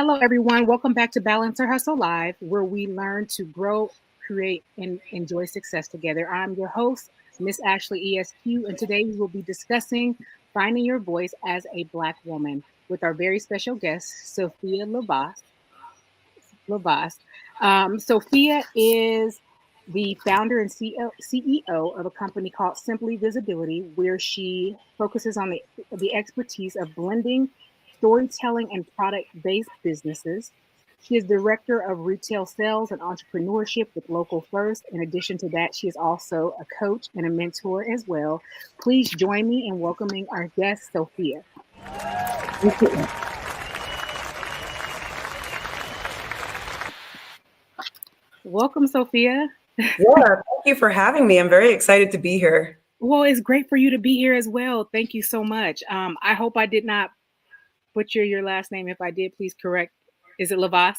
Hello, everyone. Welcome back to Balance Her Hustle Live, where we learn to grow, create, and enjoy success together. I'm your host, Miss Ashley ESQ, and today we will be discussing finding your voice as a Black woman with our very special guest, Sophia Lovasz. Lovasz. Sophia is the founder and CEO of a company called Simply Visibility, where she focuses on the expertise of blending storytelling and product-based businesses. She is director of retail sales and entrepreneurship with Local First. In addition to that, she is also a coach and a mentor as well. Please join me in welcoming our guest, Sophia. Thank you. Welcome, Sophia. Yeah, thank you for having me. I'm very excited to be here. Well, it's great for you to be here as well. Thank you so much. I hope I did not butcher your last name. If I did, please correct. Is it Lovasz?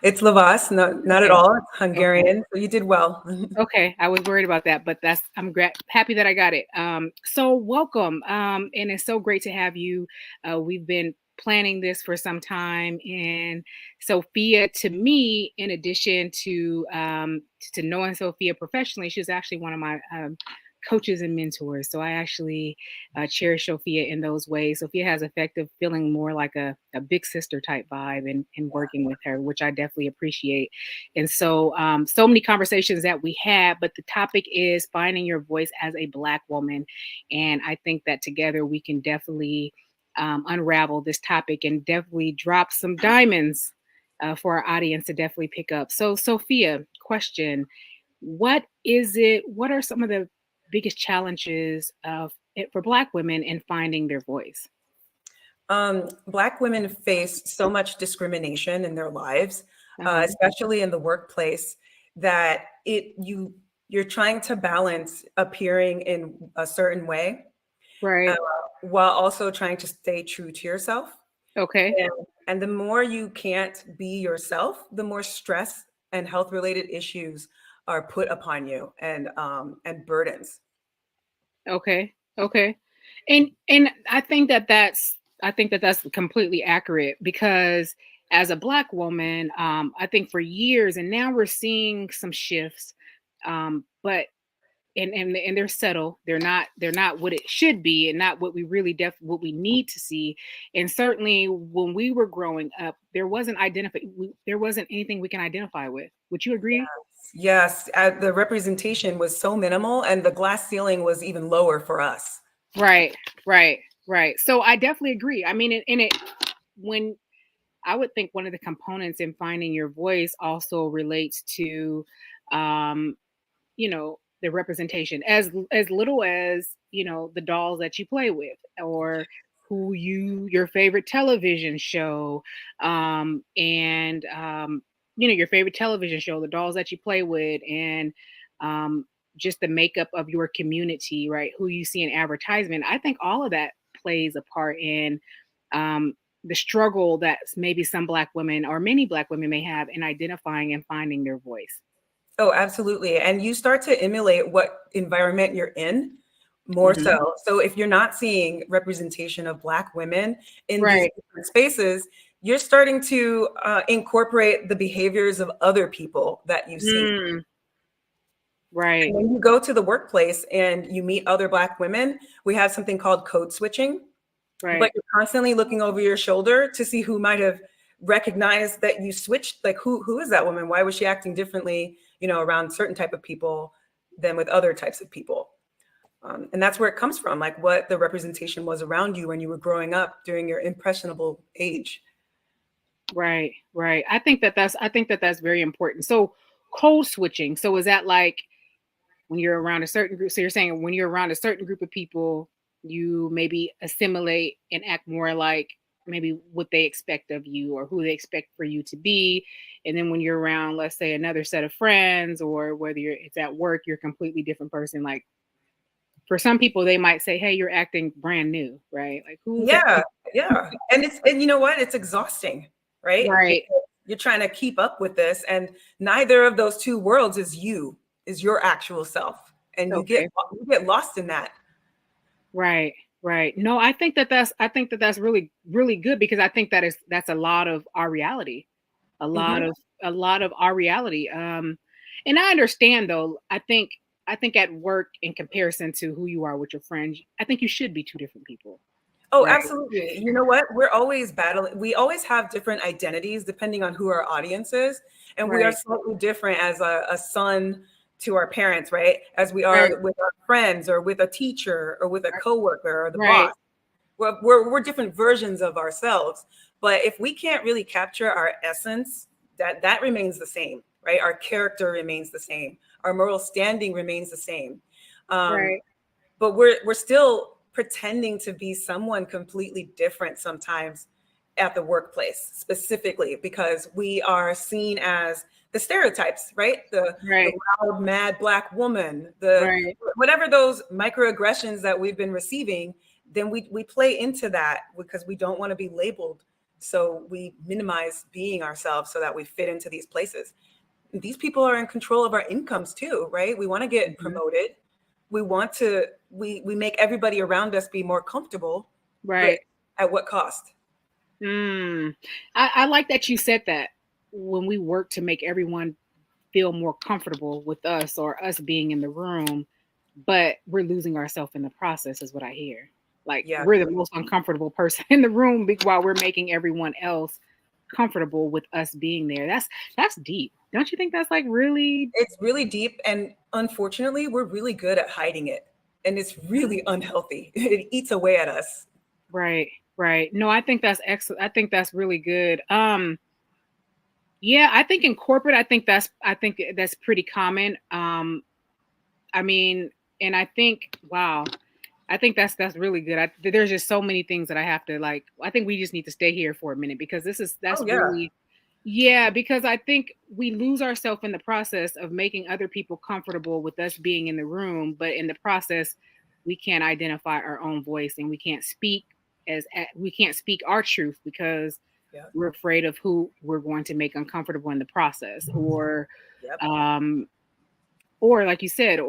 It's Lovasz, not at all. It's Hungarian, so you did well. Okay, I was worried about that, but I'm happy that I got it. So welcome, and it's so great to have you. We've been planning this for some time, and Sophia, to me, in addition to knowing Sophia professionally, she's actually one of my coaches and mentors. So I actually cherish Sophia in those ways. Sophia has effective feeling more like a big sister type vibe in working with her, which I definitely appreciate. And so so many conversations that we had, but the topic is finding your voice as a Black woman. And I think that together we can definitely unravel this topic and definitely drop some diamonds for our audience to definitely pick up. So Sophia, question, what are some of the biggest challenges for Black women in finding their voice? Black women face so much discrimination in their lives, especially in the workplace, that you're trying to balance appearing in a certain way, right, while also trying to stay true to yourself. Okay. And the more you can't be yourself, the more stress and health-related issues are put upon you, and burdens. Okay. And I think that's completely accurate, because as a Black woman, I think for years, and now we're seeing some shifts, but and they're subtle. They're not what it should be, and not what we really what we need to see. And certainly when we were growing up, there wasn't anything we can identify with. Would you agree? Yes, the representation was so minimal, and the glass ceiling was even lower for us. Right. So I definitely agree. I mean, when I would think one of the components in finding your voice also relates to, the representation, as little as, the dolls that you play with, or your favorite television show, your favorite television show, the dolls that you play with, and just the makeup of your community, right? Who you see in advertisement. I think all of that plays a part in the struggle that maybe some Black women, or many Black women, may have in identifying and finding their voice. Oh, absolutely. And you start to emulate what environment you're in more so. So if you're not seeing representation of Black women in these different spaces, you're starting to incorporate the behaviors of other people that you see. Right. And when you go to the workplace and you meet other Black women, we have something called code switching. Right. But you're constantly looking over your shoulder to see who might have recognized that you switched. Like, who is that woman? Why was she acting differently, around certain type of people than with other types of people? And that's where it comes from, like what the representation was around you when you were growing up during your impressionable age. Right. I think that's very important. So code switching. So is that like when you're around a certain group? So you're saying when you're around a certain group of people, you maybe assimilate and act more like maybe what they expect of you, or who they expect for you to be. And then when you're around, let's say, another set of friends, or whether it's at work, you're a completely different person. Like, for some people, they might say, hey, you're acting brand new, right? Like, who's Yeah. And you know what? It's exhausting, right? Right. Because you're trying to keep up with this, and neither of those two worlds is your actual self. And you get lost in that. Right. Right. No, I think that that's really really good because I think that's a lot of our reality. A lot Hmm. of a lot of our reality. And I understand though. I think at work in comparison to who you are with your friends, I think you should be two different people. Oh, Right. absolutely. You know what? We're always battling. We always have different identities depending on who our audience is. And we are Right. slightly different as a son to our parents, right? As we Right. are with our friends or with a teacher or with a coworker or the boss. Right. We're different versions of ourselves. But if we can't really capture our essence, that remains the same, right? Our character remains the same. Our moral standing remains the same. Um, Right. but we're still pretending to be someone completely different sometimes at the workplace, specifically because we are seen as the stereotypes, right? The Right. loud mad black woman, the Right. whatever those microaggressions that we've been receiving, then we play into that because we don't want to be labeled, so we minimize being ourselves so that we fit into these places. These people are in control of our incomes too, right? We want to get Mhm. promoted. We want to we make everybody around us be more comfortable, but Right. at what cost? Mm. I like that you said that when we work to make everyone feel more comfortable with us or us being in the room, but we're losing ourselves in the process, is what I hear. Like Yeah, we're the most uncomfortable person in the room while we're making everyone else comfortable with us being there. That's deep. Don't you think that's like really it's really deep, and unfortunately, we're really good at hiding it, and it's really unhealthy. It eats away at us. right? Right. No, I think that's excellent. I think that's really good. Yeah, I think in corporate, I think that's pretty common. I mean, and I think wow, I think that's really good. There's just so many things that I have to like. I think we just need to stay here for a minute because that's Oh yeah. really yeah. Because I think we lose ourselves in the process of making other people comfortable with us being in the room, but in the process, we can't identify our own voice and we can't speak our truth because Yeah. we're afraid of who we're going to make uncomfortable in the process, Yep. um, or like you said,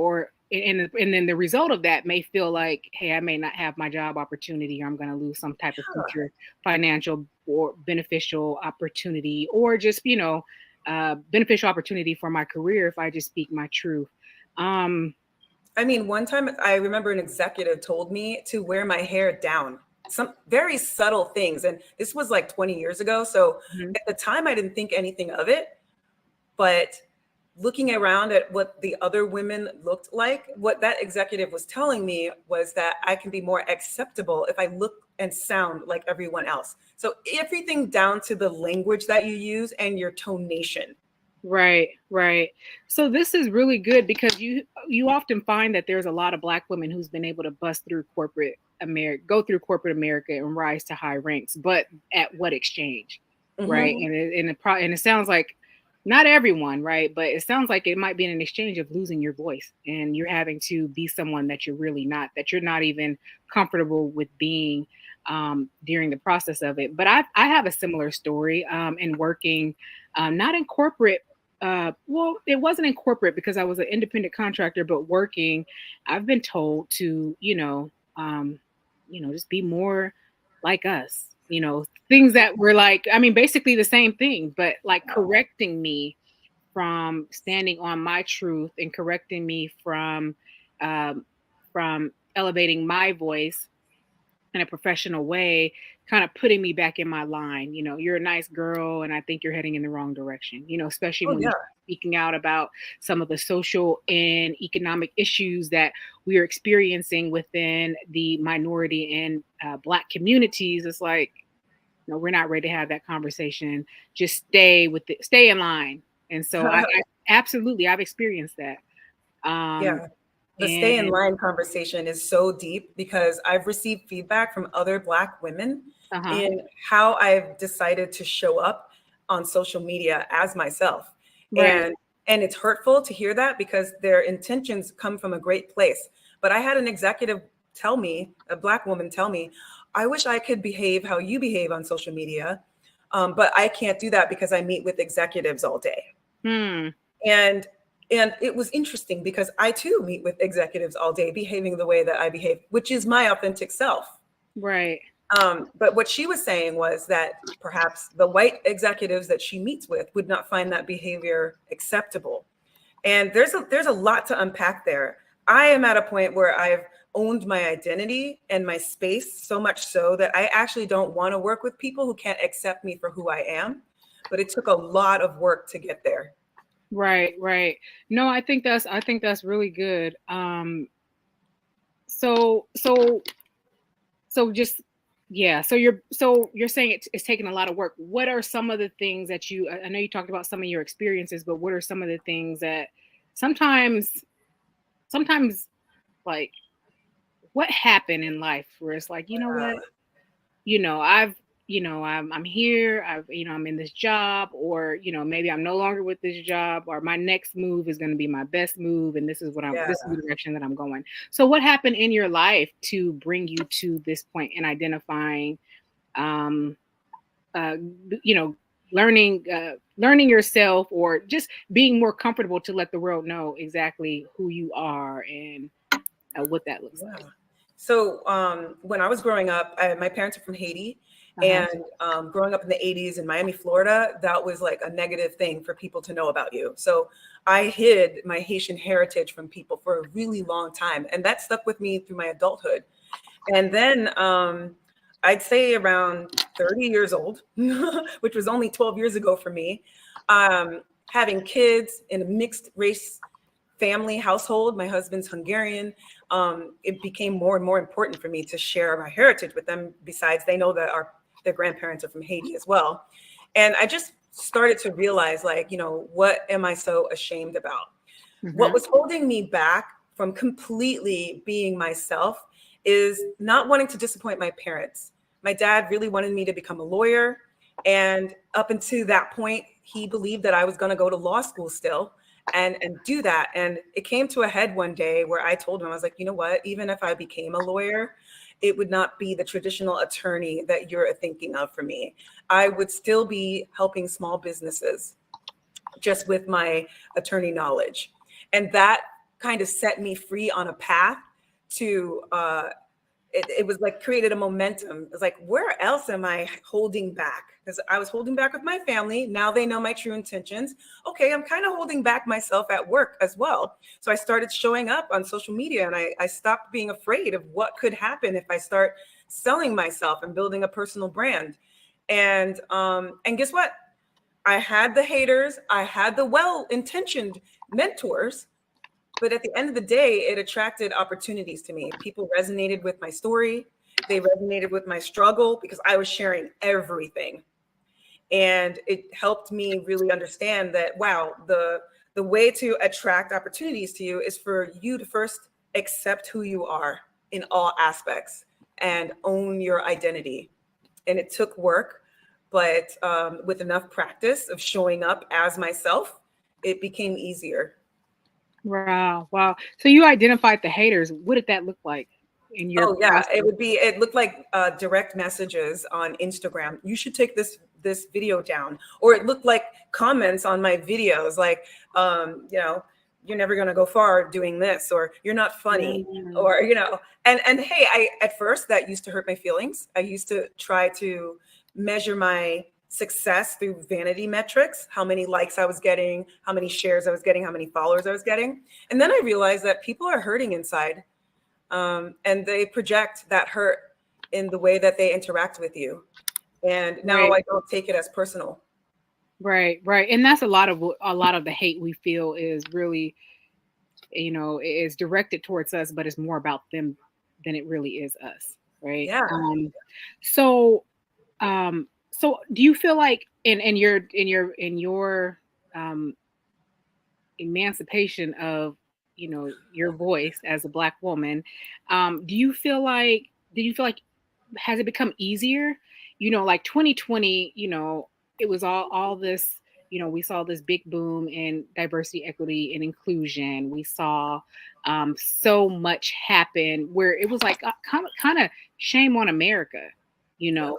and then the result of that may feel like, hey, I may not have my job opportunity, or I'm going to lose some type of Yeah. future financial or beneficial opportunity, or just beneficial opportunity for my career if I just speak my truth. Um, I mean, one time I remember an executive told me to wear my hair down. Some very subtle things. And this was like 20 years ago. So mhm. at the time, I didn't think anything of it. But looking around at what the other women looked like, what that executive was telling me was that I can be more acceptable if I look and sound like everyone else. So everything down to the language that you use and your tonation. Right, right. So this is really good because you often find that there's a lot of black women who's been able to bust through corporate America, go through corporate America and rise to high ranks, but at what exchange? Right? Hmm. And it sounds like not everyone, right? But it sounds like it might be an exchange of losing your voice and you're having to be someone that you're really not, that you're not even comfortable with being during the process of it. But I have a similar story in working not in corporate well, it wasn't in corporate because I was an independent contractor, but working, I've been told to, just be more like us, things that were like, I mean, basically the same thing, but like correcting me from standing on my truth and correcting me um, from elevating my voice in a professional way, kind of putting me back in my line. You're a nice girl, and I think you're heading in the wrong direction. Especially Oh, when yeah. you're speaking out about some of the social and economic issues that we are experiencing within the minority and Black communities. It's like, no, we're not ready to have that conversation. Just stay in line. And so I absolutely I've experienced that. Um, Yeah. The stay in and line conversation is so deep because I've received feedback from other Black women uh huh, in how I've decided to show up on social media as myself. right, And it's hurtful to hear that because their intentions come from a great place. But I had an executive tell me, a Black woman tell me, I wish I could behave how you behave on social media, but I can't do that because I meet with executives all day. hmm, And And it was interesting because I too meet with executives all day behaving the way that I behave, which is my authentic self. Right. But what she was saying was that perhaps the white executives that she meets with would not find that behavior acceptable. And there's a lot to unpack there. I am at a point where I've owned my identity and my space so much so that I actually don't want to work with people who can't accept me for who I am. But it took a lot of work to get there. Right, right. No, I think that's really good. So so so just yeah, so you're saying it's taking a lot of work. What are some of the things that I know you talked about some of your experiences, but what are some of the things that sometimes sometimes like what happened in life where it's like, you know what? I've I'm here, I'm in this job, or maybe I'm no longer with this job, or my next move is going to be my best move, and Yeah. this is the direction that I'm going. So what happened in your life to bring you to this point in identifying, um uh you know learning yourself, or just being more comfortable to let the world know exactly who you are and what that looks Yeah. like? So when I was growing up, my parents are from Haiti. Uh-huh. And growing up in the 80s in Miami, Florida, that was like a negative thing for people to know about you. So I hid my Haitian heritage from people for a really long time. And that stuck with me through my adulthood. And then I'd say around 30 years old, which was only 12 years ago for me, having kids in a mixed race family household. My husband's Hungarian. It became more and more important for me to share my heritage with them. Besides, they know that their grandparents are from Haiti as well. And I just started to realize, like, what am I so ashamed about? What Mm-hmm. was holding me back from completely being myself is not wanting to disappoint my parents. My dad really wanted me to become a lawyer. And up until that point, he believed that I was going to go to law school still and do that. And it came to a head one day where I told him, I was like, you know what, even if I became a lawyer, it would not be the traditional attorney that you're thinking of for me. I would still be helping small businesses just with my attorney knowledge. And that kind of set me free on a path to it was like created a momentum. It's like, where else am I holding back? Because I was holding back with my family. Now they know my true intentions. Okay, I'm kind of holding back myself at work as well. So I started showing up on social media, and I stopped being afraid of what could happen if I start selling myself and building a personal brand. And guess what? I had the haters, I had the well-intentioned mentors, but at the end of the day, it attracted opportunities to me. People resonated with my story. They resonated with my struggle because I was sharing everything. And it helped me really understand that, wow, the way to attract opportunities to you is for you to first accept who you are in all aspects and own your identity. And it took work, but with enough practice of showing up as myself, it became easier. Wow, wow. So you identified the haters. What did that look like in your Oh yeah, process? it looked like direct messages on Instagram. You should take this video down. Or it looked like comments on my videos, like, you're never gonna go far doing this, or you're not funny, Mm. or and hey, I at first that used to hurt my feelings. I used to try to measure my success through vanity metrics, how many likes I was getting, how many shares I was getting, how many followers I was getting. And then I realized that people are hurting inside, and they project that hurt in the way that they interact with you. And now Right, I don't take it as personal. right, right. And that's a lot of the hate we feel is really, is directed towards us, but it's more about them than it really is us, right? Yeah. So so do you feel like in your um emancipation of your voice as a black woman, do you feel like has it become easier, like 2020, it was all this, we saw this big boom in diversity, equity, and inclusion. We saw so much happen where it was like kind of shame on America, Yeah.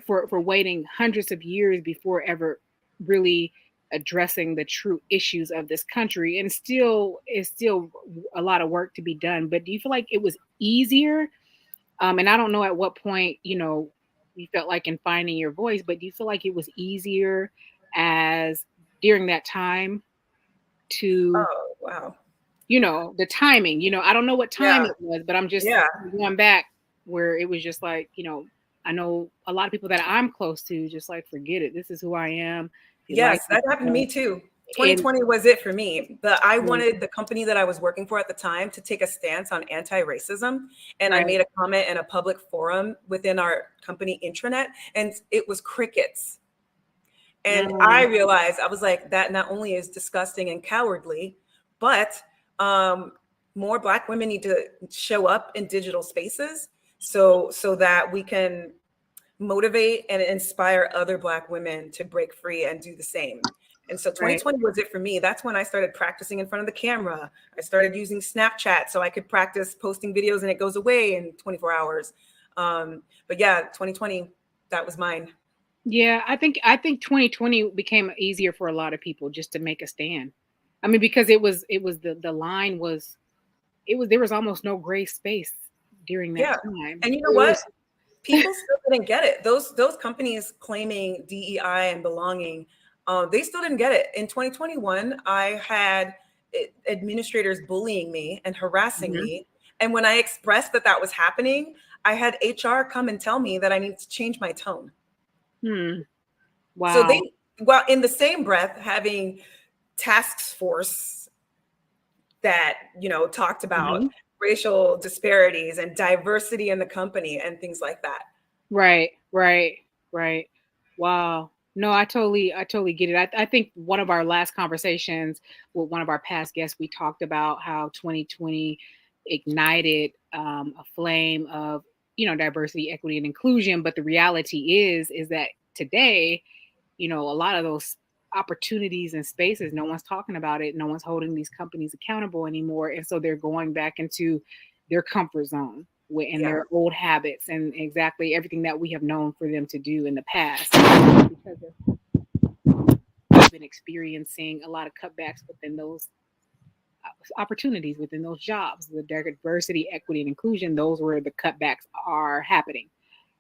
for waiting hundreds of years before ever really addressing the true issues of this country. And still, it's still a lot of work to be done. But do you feel like it was easier? And I don't know at what point, you felt like in finding your voice, but do you feel like it was easier as during that time to, Oh, wow. the timing, I don't know what time Yeah. it was, but I'm just Yeah. going back where it was just like, I know a lot of people that I'm close to just like, forget it. This is who I am. If you like Yes, it, that happened to me too. and 2020 was it for me. I mm, wanted the company that I was working for at the time to take a stance on anti-racism. And I right. made a comment in a public forum within our company intranet, and it was crickets. And I Mm, realized, I was like, that not only is disgusting and cowardly, but um, more Black women need to show up in digital spaces so that we can motivate and inspire other Black women to break free and do the same. And so right. 2020 was it for me. That's when I started practicing in front of the camera. I started using Snapchat so I could practice posting videos and it goes away in 24 hours. But yeah, 2020, that was mine. Yeah, I think 2020 became easier for a lot of people just to make a stand. I mean, because it was the line was, it was, there was almost no gray space during that Yeah. time. And you know It what? was People still didn't get it. Those companies claiming DEI and belonging, they still didn't get it. In 2021, I had administrators bullying me and harassing Mhm. me. And when I expressed that that was happening, I had HR come and tell me that I need to change my tone. Hmm. So Wow. they, well, in the same breath, having task force that, talked about Mhm. racial disparities and diversity in the company and things like that. Right, right, right. Wow. No, I totally get it. I think one of our last conversations with one of our past guests, we talked about how 2020 ignited a flame of, diversity, equity, and inclusion. But the reality is that today, a lot of those opportunities and spaces, no one's talking about it. No one's holding these companies accountable anymore. And so they're going back into their comfort zone and Yeah. their old habits and exactly everything that we have known for them to do in the past. Because they've been experiencing a lot of cutbacks within those opportunities, within those jobs, the diversity, equity, and inclusion, those where the cutbacks are happening.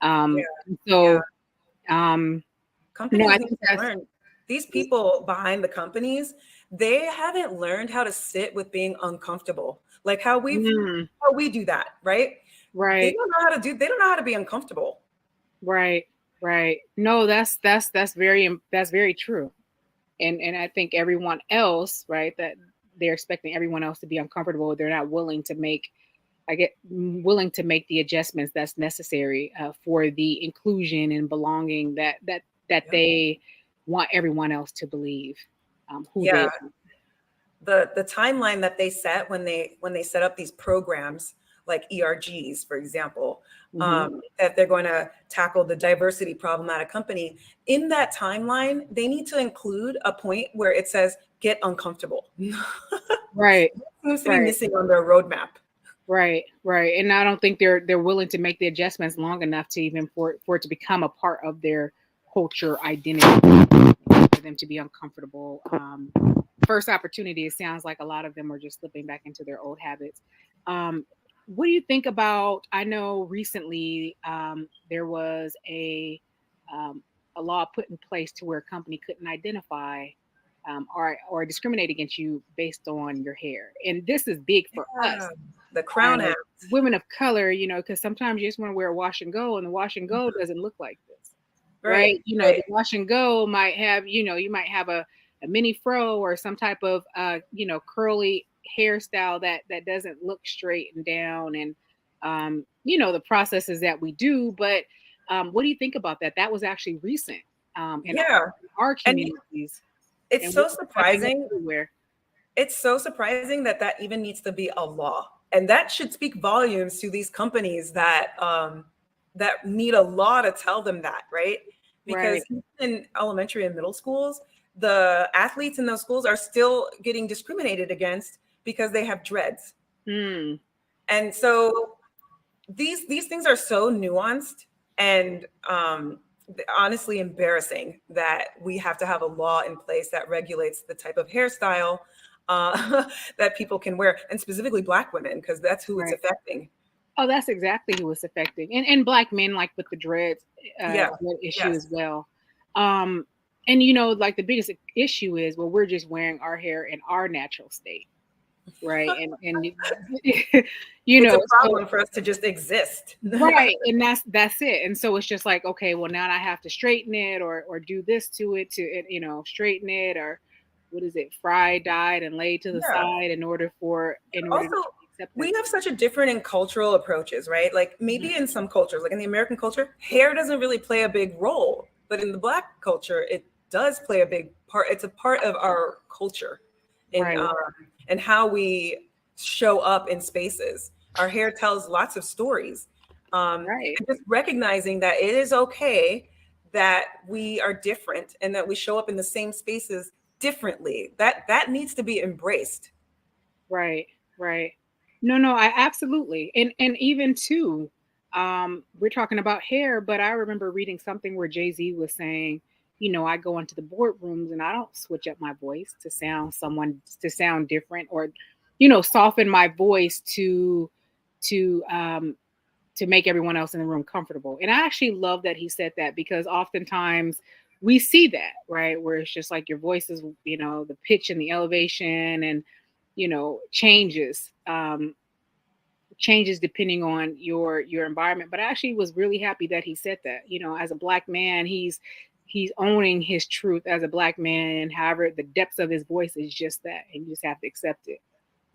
Yeah. Yeah. So, um, no, Companies I need think to learn. These people behind the companies, they haven't learned how to sit with being uncomfortable. Like mm, how we do that, right? They right. don't know how to do, they don't know how to be uncomfortable. Right, right. No, that's very true. And I think everyone else, right, that they're expecting everyone else to be uncomfortable. They're not willing to make, I get willing to make the adjustments that's necessary for the inclusion and belonging that Yeah. they want everyone else to believe who Yeah. they The timeline that they set when they set up these programs like ERGs, for example, are. Hmm. that they're going to tackle the diversity problem at a company. In that timeline, they need to include a point where it says "get uncomfortable." Right, Seems to be right. missing on their roadmap. Right, right. And I don't think they're willing to make the adjustments long enough to even for it to become a part of their culture identity for them to be uncomfortable. First opportunity, it sounds like a lot of them are just slipping back into their old habits. Um, what do you think about? I know recently there was a law put in place to where a company couldn't identify or discriminate against you based on your hair, and this is big for us Yeah. The Crown as Act. women of color, because sometimes you just want to wear a wash and go, and the wash and go doesn't look like this, Right. right? Right. The wash and go might have, you might have a mini fro or some type of, curly hairstyle that doesn't look straight and down, and the processes that we do. But what do you think about that? That was actually recent in Yeah. our And communities, it's and so it's popping up surprising. everywhere. It's so surprising that that even needs to be a law, and that should speak volumes to these companies that need a law to tell them that, right? Right. Because in elementary and middle schools, the athletes in those schools are still getting discriminated against because they have dreads, Mm, and so these things are so nuanced, and honestly embarrassing that we have to have a law in place that regulates the type of hairstyle that people can wear, and specifically Black women, because that's who it's Right. affecting. Oh, that's exactly who it's affecting, and Black men, like with the Yeah. dread issue Yes. as well. Um, and you know, like the biggest issue is, well, we're just wearing our hair in our natural state, right? And you It's a know, so problem for us to just exist. right, and that's it. And so it's just like, okay, well now I have to straighten it or do this to it you know, straighten it, or what is it, fried, dyed, and laid to the Yeah. side in order to Also, be we accepted. have such a different in cultural approaches, right? Like Mhm. maybe in some cultures, like in the American culture, hair doesn't really play a big role, but in the Black culture, it does play a big part. It's a part of our culture, in Right, and how we show up in spaces. Our hair tells lots of stories, right, and just recognizing that it is okay that we are different and that we show up in the same spaces differently. That needs to be embraced. right, right. No, I absolutely. And even too, we're talking about hair, but I remember reading something where Jay-Z was saying, you know, I go into the boardrooms and I don't switch up my voice to sound different, or, you know, soften my voice to um to make everyone else in the room comfortable. And I actually love that he said that, because oftentimes we see that, right? Where it's just like your voice is, you know, the pitch and the elevation and, you know, changes depending on your environment. But I actually was really happy that he said that. You know, as a Black man, he's owning his truth as a Black man, and however the depths of his voice is just that, and you just have to accept it.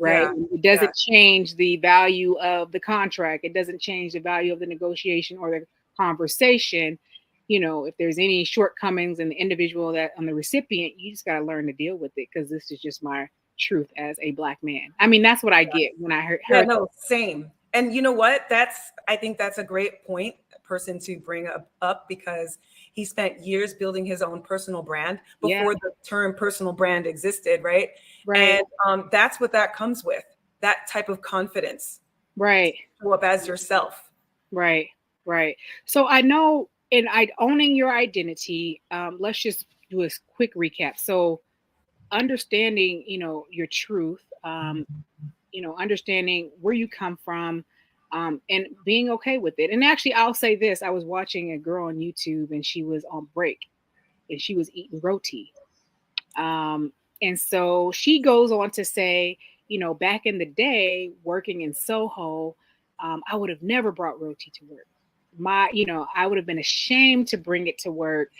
Right. Yeah. It Yeah. doesn't change the value of the contract. It doesn't change the value of the negotiation or the conversation. You know, if there's any shortcomings in the individual that on the recipient, you just got to learn to deal with it, because this is just my truth as a Black man. I mean, that's what I get when I Yeah, heard no, same. And you know what? I think that's a great point, person to bring up because he spent years building his own personal brand yeah, before the term personal brand existed, right? right, And that's what that comes with, that type of confidence. right, Show up as yourself. right, right. So I know, in owning your identity, let's just do a quick recap. So understanding, you know, your truth, you know, understanding where you come from, and being okay with it. And actually, I'll say this: I was watching a girl on YouTube, and she was on break, and she was eating roti. Um, and so she goes on to say, you know, back in the day, working in Soho, I would have never brought roti to work. You know, I would have been ashamed to bring it to work,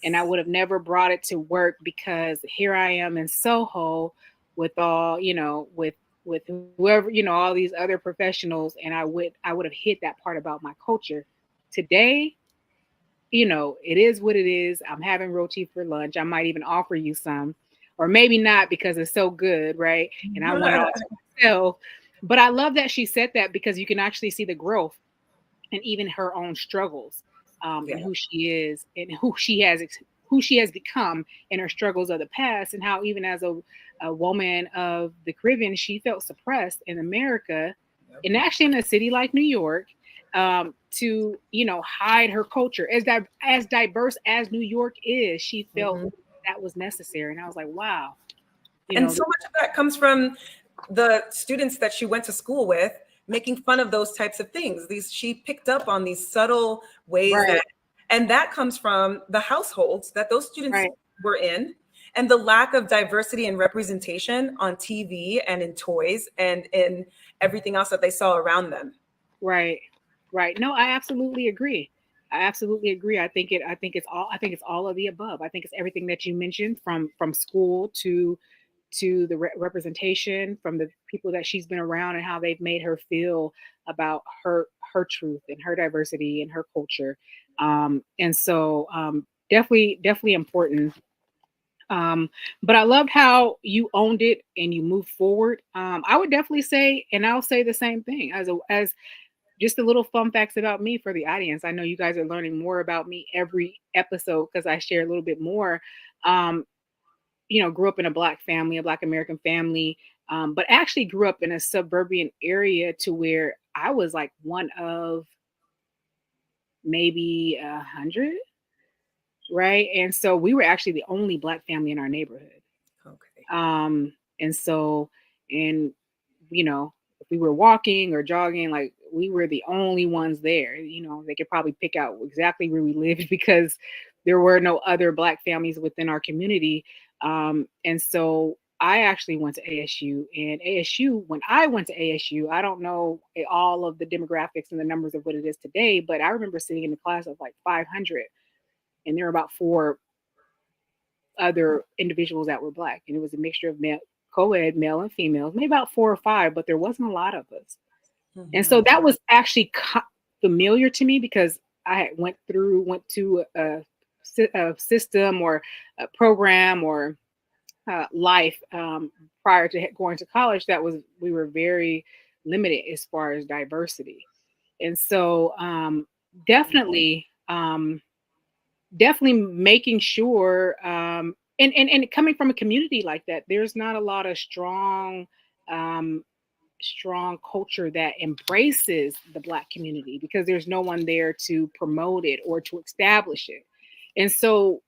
and I would have never brought it to work, because here I am in Soho with all, you know, with whoever, you know, all these other professionals, and I would have hit that part about my culture. Today, you know, it is what it is. I'm having roti for lunch. I might even offer you some, or maybe not, because it's so good, right? And I want it all to myself. But I love that she said that, because you can actually see the growth and even her own struggles, Yeah. and who she is and who she has become in her struggles of the past, and how even as a woman of the Caribbean, she felt suppressed in America, and actually in a city like New York, to, you know, hide her culture. As diverse as New York is, she felt Mhm. that was necessary. And I was like, wow, you And know, so much of that comes from the students that she went to school with making fun of those types of things. These She picked up on these subtle ways right, that, and that comes from the households that those students right. were in, and the lack of diversity and representation on TV and in toys and in everything else that they saw around them. Right. Right. No, I absolutely agree. I absolutely agree. I think it's all of the above. I think it's everything that you mentioned, from school to the representation from the people that she's been around, and how they've made her feel about her truth and her diversity and her culture. And so, definitely important. But I loved how you owned it and you moved forward. I would definitely say, and I'll say the same thing as just a little fun facts about me for the audience. I know you guys are learning more about me every episode, because I share a little bit more. Um, you know, grew up in a Black family, a Black American family, but actually grew up in a suburban area, to where I was like one of maybe 100. right? And so we were actually the only Black family in our neighborhood. Okay. And so, and you know, if we were walking or jogging, like we were the only ones there. You know, they could probably pick out exactly where we lived because there were no other Black families within our community. And so I actually went to ASU, and ASU, when I went to ASU, I don't know all of the demographics and the numbers of what it is today, but I remember sitting in the class of like 500, and there were about four other individuals that were Black, and it was a mixture of male, co-ed, male and females, maybe about four or five, but there wasn't a lot of us. And so Mhm. that was actually familiar to me because I went to a system or a program or life prior to going to college that was we were very limited as far as diversity. And so definitely definitely making sure and coming from a community like that, there's not a lot of um strong culture that embraces the Black community because there's no one there to promote it or to establish it. And so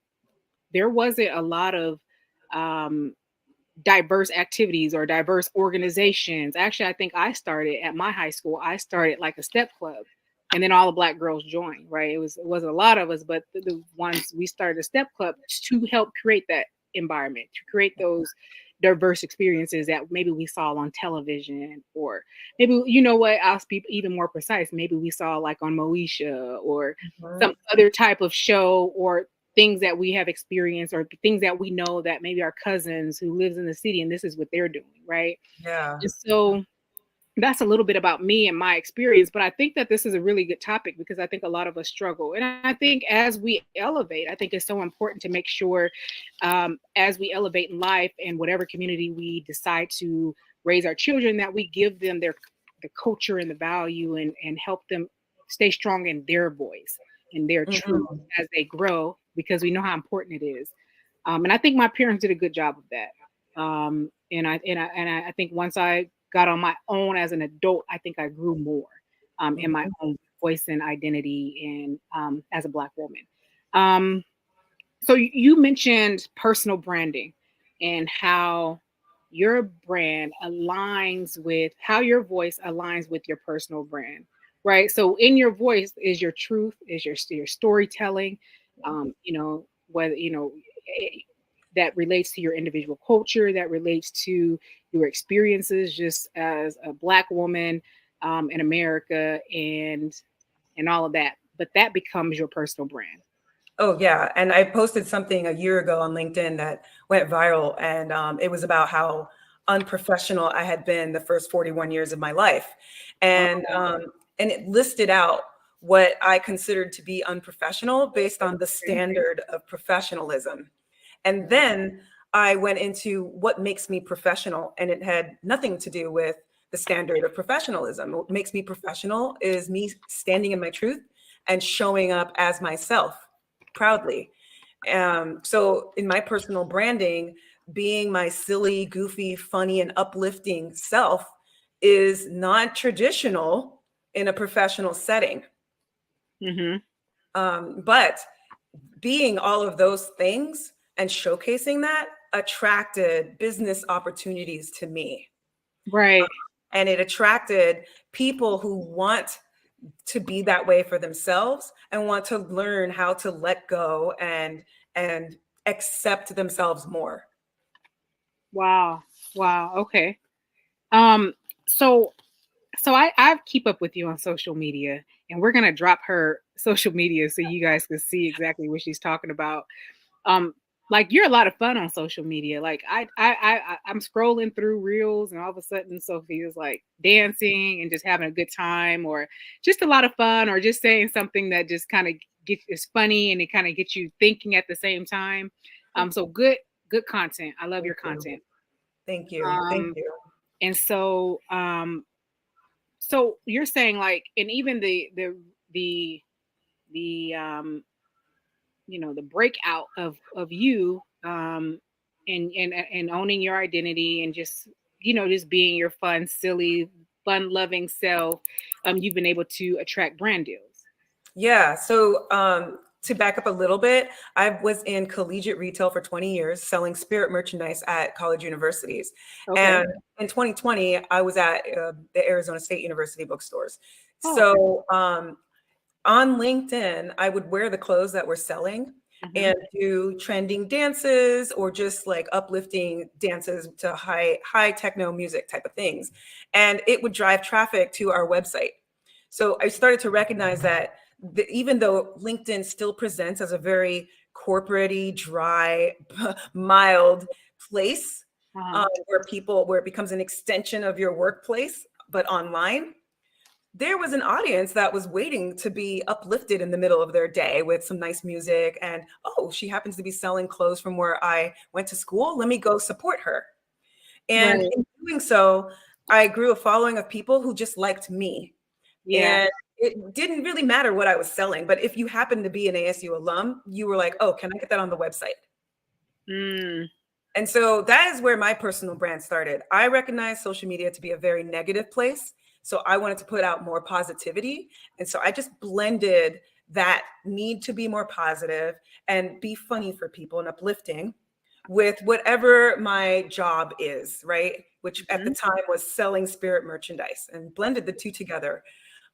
there wasn't a lot of um diverse activities or diverse organizations. Actually, I think I started at my high school, I started like a step club. And then all the Black girls joined, right? It wasn't a lot of us, but the ones we started a step club to help create that environment, to create those diverse experiences that maybe we saw on television, or maybe, you know what, I'll speak even more precise. Maybe we saw like on Moesha or some Mhm. other type of show, or things that we have experienced or things that we know that maybe our cousins who lives in the city and this is what they're doing, right? Yeah. And so that's a little bit about me and my experience, but I think that this is a really good topic because I think a lot of us struggle. And I think as we elevate, I think it's so important to make sure as we elevate in life and whatever community we decide to raise our children, that we give them the culture and the value, and help them stay strong in their voice and their truth Mhm. as they grow, because we know how important it is. And I think my parents did a good job of that. And I think once I got on my own as an adult, I think I grew more in my Mhm. own voice and identity, and as a Black woman. Um, so you mentioned personal branding and how your brand aligns with how your voice aligns with your personal brand, right? So in your voice is your truth, is your storytelling, whether eh, that relates to your individual culture, that relates to your experiences just as a Black woman in America, and all of that. But that becomes your personal brand. Oh yeah, and I posted something a year ago on LinkedIn that went viral, and it was about how unprofessional I had been the first 41 years of my life, and Oh, um, and it listed out what I considered to be unprofessional based on the okay. standard of professionalism. And then I went into what makes me professional, and it had nothing to do with the standard of professionalism. What makes me professional is me standing in my truth and showing up as myself proudly. So, in my personal branding, being my silly, goofy, funny, and uplifting self is non traditional in a professional setting. Hmm. But being all of those things and showcasing that attracted business opportunities to me. Right. And it attracted people who want to be that way for themselves and want to learn how to let go and accept themselves more. Wow. Wow. Okay. Um, so I keep up with you on social media, and we're gonna drop her social media so you guys can see exactly what she's talking about. Um, like you're a lot of fun on social media. Like I'm scrolling through reels, and all of a sudden Sophia's like dancing and just having a good time, or just a lot of fun, or just saying something that just kind of gets is funny and it kind of gets you thinking at the same time. So good content. I love Thank your you. content. Thank you. Thank Um, you. and so so you're saying like, and even the the the breakout of you and owning your identity, and just just being your fun, silly, fun loving self, you've been able to attract brand deals. Yeah. So to back up a little bit, I was in collegiate retail for 20 years, selling spirit merchandise at college universities. Okay. And in 2020, I was at the Arizona State University bookstores. Oh, okay. So on LinkedIn, I would wear the clothes that we're selling Mhm. and do trending dances or just like uplifting dances to high techno music type of things. And it would drive traffic to our website. So I started to recognize that even though LinkedIn still presents as a very corporate-y, dry, mild place Uh-huh. where it becomes an extension of your workplace, but online, there was an audience that was waiting to be uplifted in the middle of their day with some nice music. And oh, she happens to be selling clothes from where I went to school. Let me go support her. And Right. in doing so, I grew a following of people who just liked me. Yeah. And it didn't really matter what I was selling. But if you happened to be an ASU alum, you were like, oh, can I get that on the website? Mm. And so that is where my personal brand started. I recognize social media to be a very negative place. So I wanted to put out more positivity. And so I just blended that need to be more positive and be funny for people and uplifting with whatever my job is, right? Which at the Mhm. time was selling spirit merchandise, and blended the two together.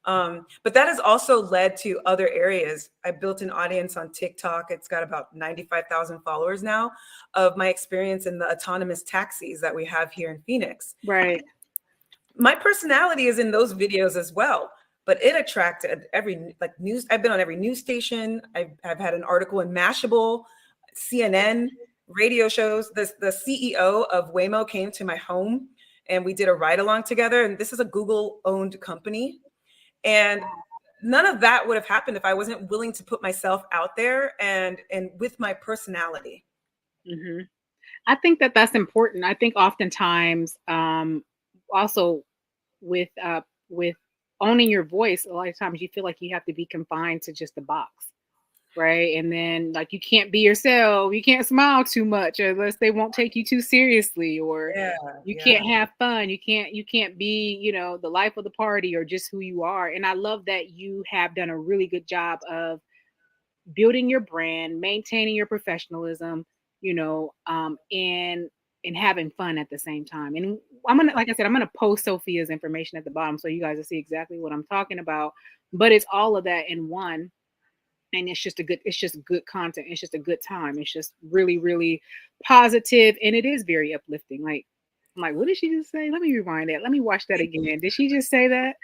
But that has also led to other areas. I built an audience on TikTok. It's got about 95,000 followers now, of my experience in the autonomous taxis that we have here in Phoenix. Right. My personality is in those videos as well, but it attracted every like news. I've been on every news station. I've had an article in Mashable, CNN, radio shows. The CEO of Waymo came to my home and we did a ride along together. And this is a Google owned company. And none of that would have happened if I wasn't willing to put myself out there and with my personality. Mhm. I think that that's important. I think oftentimes, also with owning your voice, a lot of times you feel like you have to be confined to just a box, right? And then like you can't be yourself, you can't smile too much unless they won't take you too seriously, or Yeah, you yeah. can't have fun. You can't be, the life of the party or just who you are. And I love that you have done a really good job of building your brand, maintaining your professionalism, and having fun at the same time. And I'm gonna, like I said, I'm gonna post Sophia's information at the bottom so you guys will see exactly what I'm talking about. But it's all of that in one, and it's just good content. It's just a good time. It's just really, really positive, and it is very uplifting. Like, I'm like, what did she just say? Let me rewind that. Let me watch that again. Did she just say that?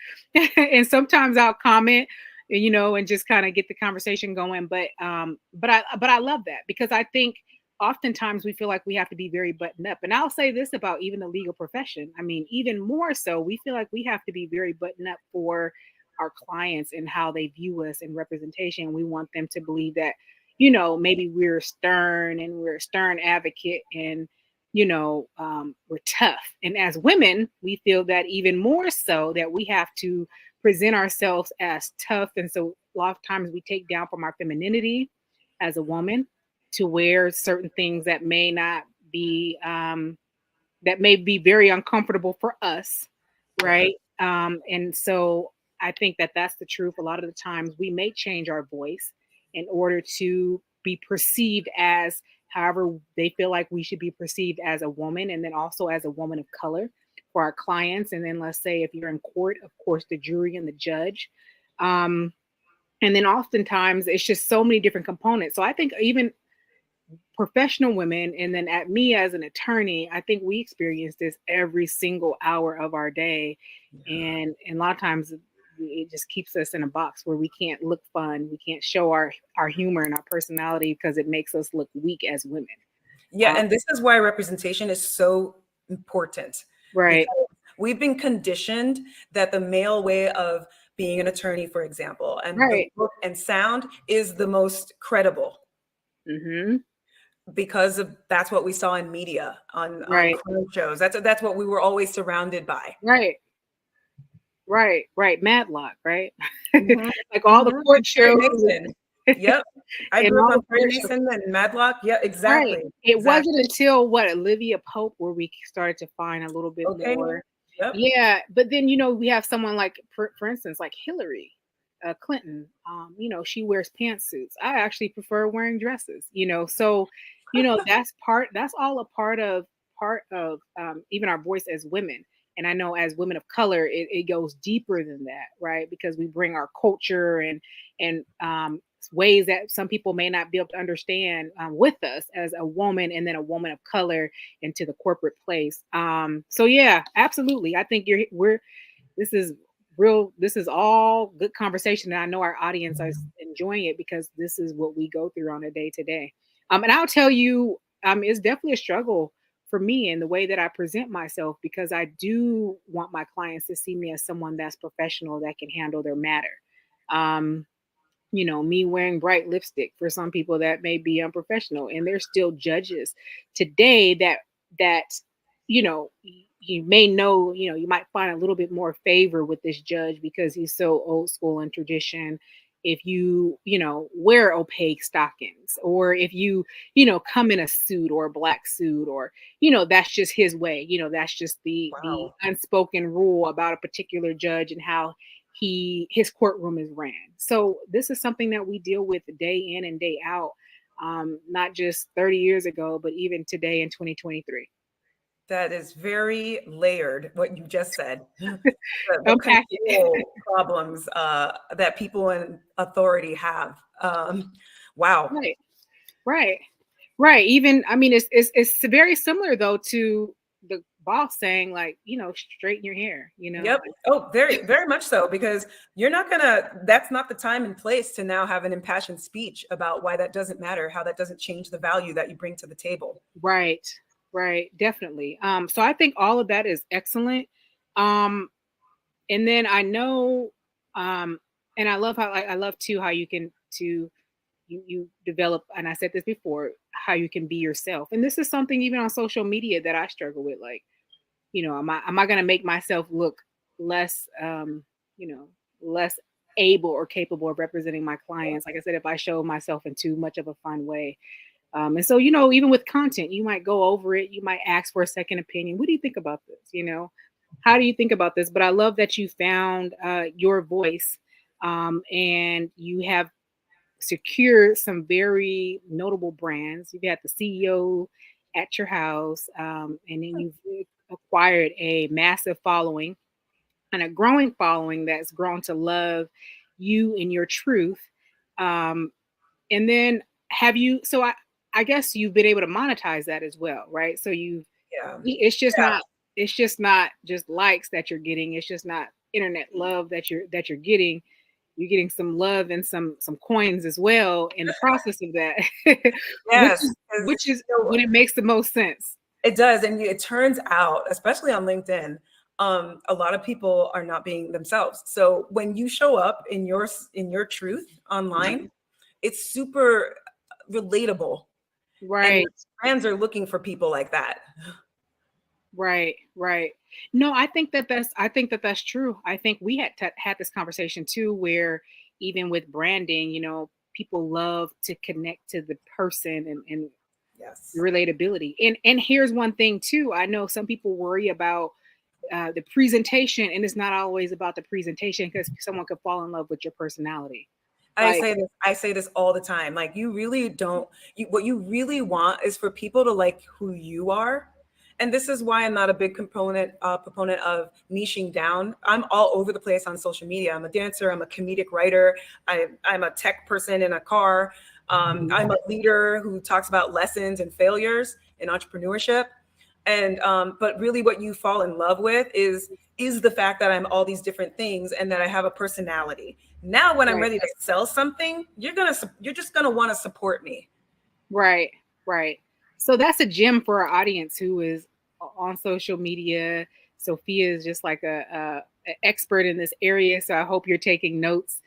And sometimes I'll comment, and just kind of get the conversation going. But I love that, because I think oftentimes we feel like we have to be very buttoned up. And I'll say this about even the legal profession. I mean, even more so, we feel like we have to be very buttoned up for our clients and how they view us in representation. We want them to believe that, maybe we're stern and we're a stern advocate, and we're tough. And as women, we feel that even more so, that we have to present ourselves as tough. And so a lot of times we take down from our femininity as a woman to wear certain things that may be very uncomfortable for us, Yeah. right? And so I think that that's the truth. A lot of the times we may change our voice in order to be perceived as however they feel like we should be perceived as a woman, and then also as a woman of color for our clients. And then let's say if you're in court, of course, the jury and the judge. Um, and then oftentimes it's just so many different components. So I think even professional women, and then at me as an attorney, I think we experience this every single hour of our day. And a lot of times it just keeps us in a box where we can't look fun, we can't show our humor and our personality, because it makes us look weak as women. Yeah, um, and this is why representation is so important, right. because we've been conditioned that the male way of being an attorney, for example, and the Right. look and sound is the most credible, Hmm. because of that's what we saw in media on Right. crime shows. That's what we were always surrounded by. Right. Right. Matlock, right? Mhm, Like all the mhm. court And Perry shows. Mason. Yep. I And grew up all the on Perry court shows. Mason and Madlock. Yeah, Right. exactly. It Exactly. wasn't until what, Olivia Pope, where we started to find a little bit Okay. more. Yep. Yeah, but then we have someone like, for instance, like Hillary. Clinton, she wears pantsuits. I actually prefer wearing dresses. So that's all a part of even our voice as women. And I know as women of color, it goes deeper than that, right? Because we bring our culture and ways that some people may not be able to understand with us as a woman and then a woman of color into the corporate place. So yeah, absolutely. I think this is this is all good conversation, and I know our audience is enjoying it because this is what we go through on a day to day. And I'll tell you, it's definitely a struggle for me in the way that I present myself, because I do want my clients to see me as someone that's professional, that can handle their matter. um me wearing bright lipstick, for some people that may be unprofessional, and there's still judges today that you may know, you might find a little bit more favor with this judge because he's so old school and tradition. If you wear opaque stockings, or if you come in a suit or a black suit, or that's just his way. That's just the Wow. unspoken rule about a particular judge and how his courtroom is ran. So this is something that we deal with day in and day out, not just 30 years ago, but even today in 2023. That is very layered, what you just said. The Unpack it. control problems that people in authority have. Wow. Right, right, right. Even, I mean, it's very similar though to the boss saying, like, straighten your hair. Yep. Oh, very, very much so, because you're not that's not the time and place to now have an impassioned speech about why that doesn't matter, how that doesn't change the value that you bring to the table. Right, right, definitely. So I think all of that is excellent. Um, and then I know, um, and I love how I love too how you can to you develop, and I said this before, how you can be yourself. And this is something even on social media that I struggle with. Like, am I going to make myself look less, you know, less able or capable of representing my clients? Like I said, if I show myself in too much of a fun way. And so, even with content, you might go over it. You might ask for a second opinion. What do you think about this? How do you think about this? But I love that you found your voice, and you have secured some very notable brands. You've had the CEO at your house, and then you've acquired a massive following and a growing following that's grown to love you and your truth. Um, and then have you? So I guess you've been able to monetize that as well, right? So Yeah. it's just Yeah. not just likes that you're getting. It's just not internet love that you're getting. You're getting some love and some coins as well in the process of that, which Yes. is 'Cause, which is you know, when it makes the most sense. it does. And it turns out, especially on LinkedIn, a lot of people are not being themselves. So when you show up in your truth online, it's super relatable. And Right, brands are looking for people like that. right, right. No, I think that that's true. I think we had this conversation too, where even with branding, people love to connect to the person and Yes. relatability. And here's one thing too. I know some people worry about the presentation, and it's not always about the presentation, because someone could fall in love with your personality. Like, I say this all the time. Like, you really don't, what you really want is for people to like who you are. And this is why I'm not a big proponent of niching down. I'm all over the place on social media. I'm a dancer. I'm a comedic writer. I'm a tech person in a car. mhm, I'm a leader who talks about lessons and failures in entrepreneurship. And but really, what you fall in love with is the fact that I'm all these different things and that I have a personality. Now, when I'm right, ready to sell something, you're just gonna want to support me. right, right. So that's a gem for our audience who is on social media. Sophia is just like a expert in this area, so I hope you're taking notes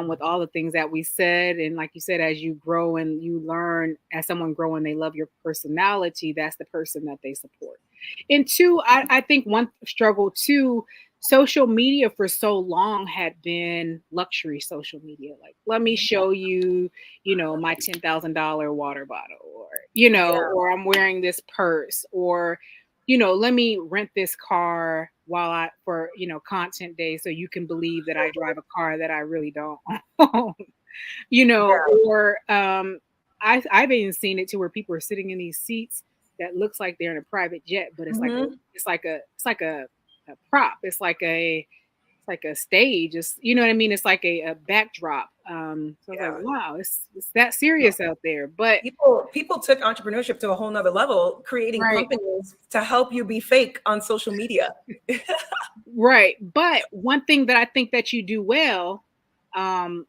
with all the things that we said. And like you said, as you grow and you learn, as someone grow and they love your personality, that's the person that they support. And two, I think one struggle too, social media for so long had been luxury social media. Like, let me show you, my $10,000 water bottle, or, Yeah. or I'm wearing this purse, or let me rent this car for, content day so you can believe that I drive a car that I really don't own, Yeah. or I've even seen it to where people are sitting in these seats that looks like they're in a private jet, but Hmm. it's like a prop. It's like a stage. You know what I mean? It's like a backdrop. So I was like, Yeah. wow, it's that serious out there. But People took entrepreneurship to a whole nother level, creating right, companies to help you be fake on social media. right. But one thing that I think that you do well, and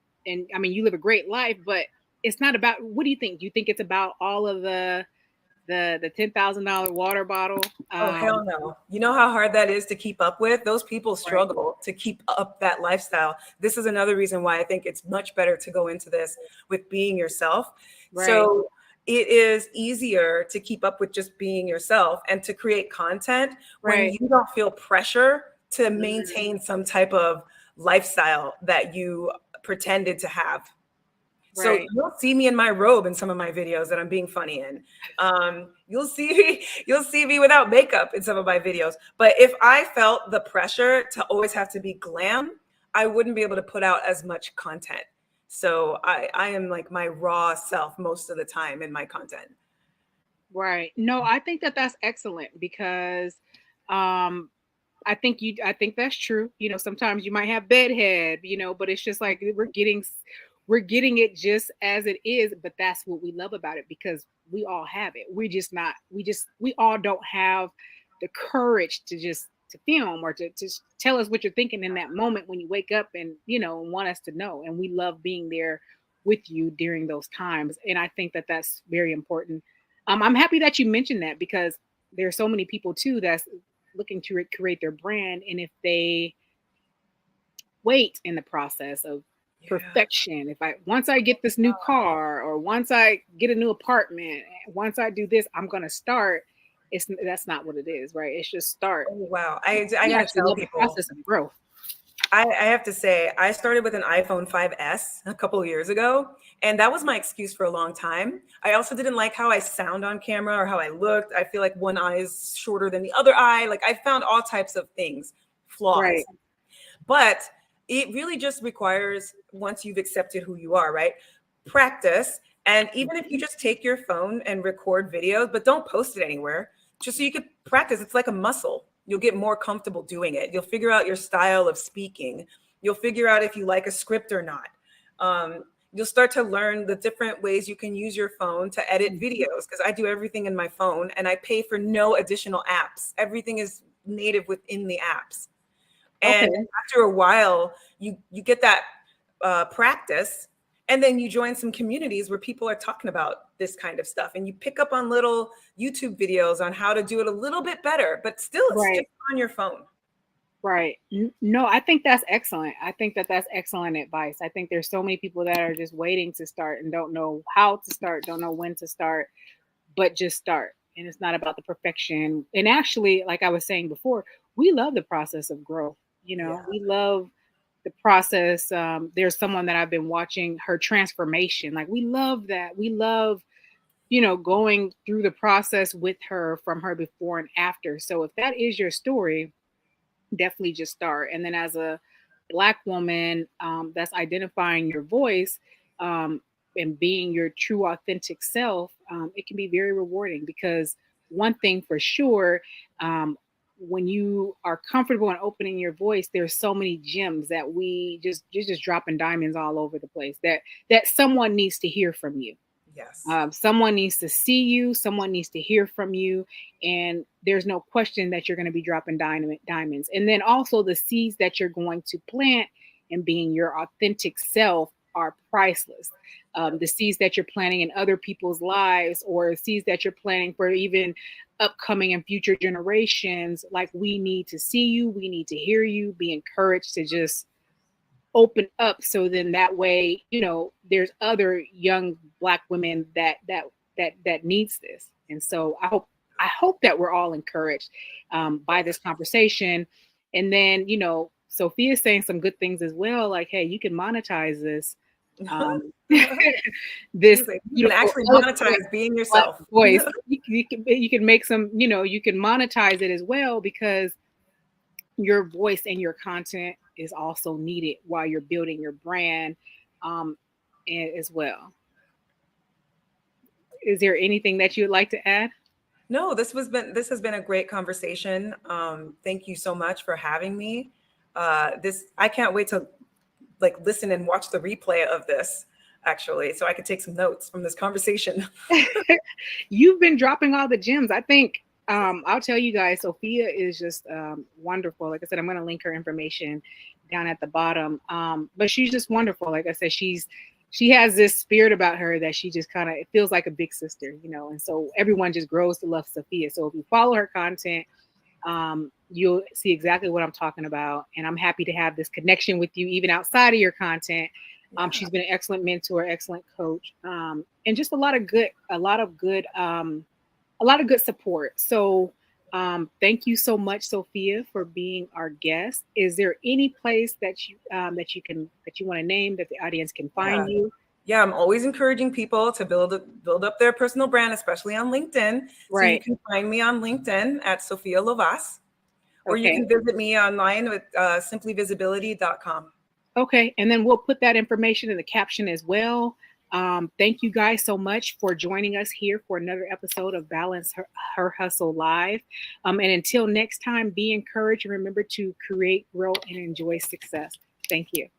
I mean, you live a great life, but it's not about. What do you think? Do you think it's about all of the $10,000 water bottle? Oh, Um, hell no. You know how hard that is to keep up with? Those people right, struggle to keep up that lifestyle. This is another reason why I think it's much better to go into this with being yourself. right, So it is easier to keep up with just being yourself and to create content when right, you don't feel pressure to mhm, maintain some type of lifestyle that you pretended to have. So right, you'll see me in my robe in some of my videos that I'm being funny in. You'll see me without makeup in some of my videos. But if I felt the pressure to always have to be glam, I wouldn't be able to put out as much content. So I am like my raw self most of the time in my content. right. No, I think that that's excellent because um I think that's true. Sometimes you might have bedhead, but it's just like we're getting it just as it is, but that's what we love about it because we all have it. We all don't have the courage to film or to tell us what you're thinking in that moment when you wake up and want us to know, and we love being there with you during those times, and I think that that's very important. I'm happy that you mentioned that because there are so many people too that's looking to create their brand, and if they wait in the process of Yeah. perfection, if I once I get this new car or once I get a new apartment, once I do this, I'm going to start. That's not what it is, right? It's just start. Oh, wow. I We gotta actually tell love the people. process of growth. I have to say, I started with an iPhone 5S a couple of years ago, and that was my excuse for a long time. I also didn't like how I sound on camera or how I looked. I feel like one eye is shorter than the other eye. Like I found all types of things, Right. flaws. But it really just requires, once you've accepted who you are, right? Practice. And even if you just take your phone and record videos, but don't post it anywhere, just so you could practice. It's like a muscle. You'll get more comfortable doing it. You'll figure out your style of speaking. You'll figure out if you like a script or not. You'll start to learn the different ways you can use your phone to edit videos because I do everything in my phone and I pay for no additional apps. Everything is native within the apps. And Okay. after a while, you get that practice, and then you join some communities where people are talking about this kind of stuff, and you pick up on little YouTube videos on how to do it a little bit better. But still, it's just Right. on your phone. Right. No, I think that's excellent. I think that that's excellent advice. I think there's so many people that are just waiting to start and don't know how to start, don't know when to start, but just start. And it's not about the perfection. And actually, like I was saying before, we love the process of growth. Yeah. We love the process. There's someone that I've been watching her transformation. Like we love that. We love, going through the process with her from her before and after. So if that is your story, definitely just start. And then as a Black woman that's identifying your voice and being your true authentic self, it can be very rewarding because one thing for sure, when you are comfortable in opening your voice, there's so many gems that we just you're just dropping diamonds all over the place that someone needs to hear from you. Yes. Someone needs to see you, someone needs to hear from you, and there's no question that you're going to be dropping diamonds. And then also the seeds that you're going to plant and being your authentic self are priceless. The seeds that you're planting in other people's lives, or seeds that you're planting for even upcoming and future generations, like we need to see you, we need to hear you, be encouraged to just open up, so then that way there's other young Black women that needs this. And so I hope that we're all encouraged by this conversation. And then Sophia's saying some good things as well, like, hey, you can monetize this This You can actually monetize being yourself. voice. You can make some, you can monetize it as well, because your voice and your content is also needed while you're building your brand as well. Is there anything that you'd like to add? No, this has been a great conversation. Thank you so much for having me. I can't wait to listen and watch the replay of this, actually, so I could take some notes from this conversation. You've been dropping all the gems. I think I'll tell you guys, Sophia is just wonderful. Like I said, I'm going to link her information down at the bottom. But she's just wonderful. Like I said, she has this spirit about her that she just kind of, it feels like a big sister, and so everyone just grows to love Sophia. So if you follow her content, you'll see exactly what I'm talking about. And I'm happy to have this connection with you, even outside of your content. She's been an excellent mentor, excellent coach, and just a lot of good support. So thank you so much, Sophia, for being our guest. Is there any place that you want to name that the audience can find you? Yeah, I'm always encouraging people to build up their personal brand, especially on LinkedIn. Right. So you can find me on LinkedIn at Sophia Lovasz, or you can visit me online with simplyvisibility.com. Okay, and then we'll put that information in the caption as well. Thank you guys so much for joining us here for another episode of Balance Her Hustle Live. And until next time, be encouraged and remember to create, grow, and enjoy success. Thank you.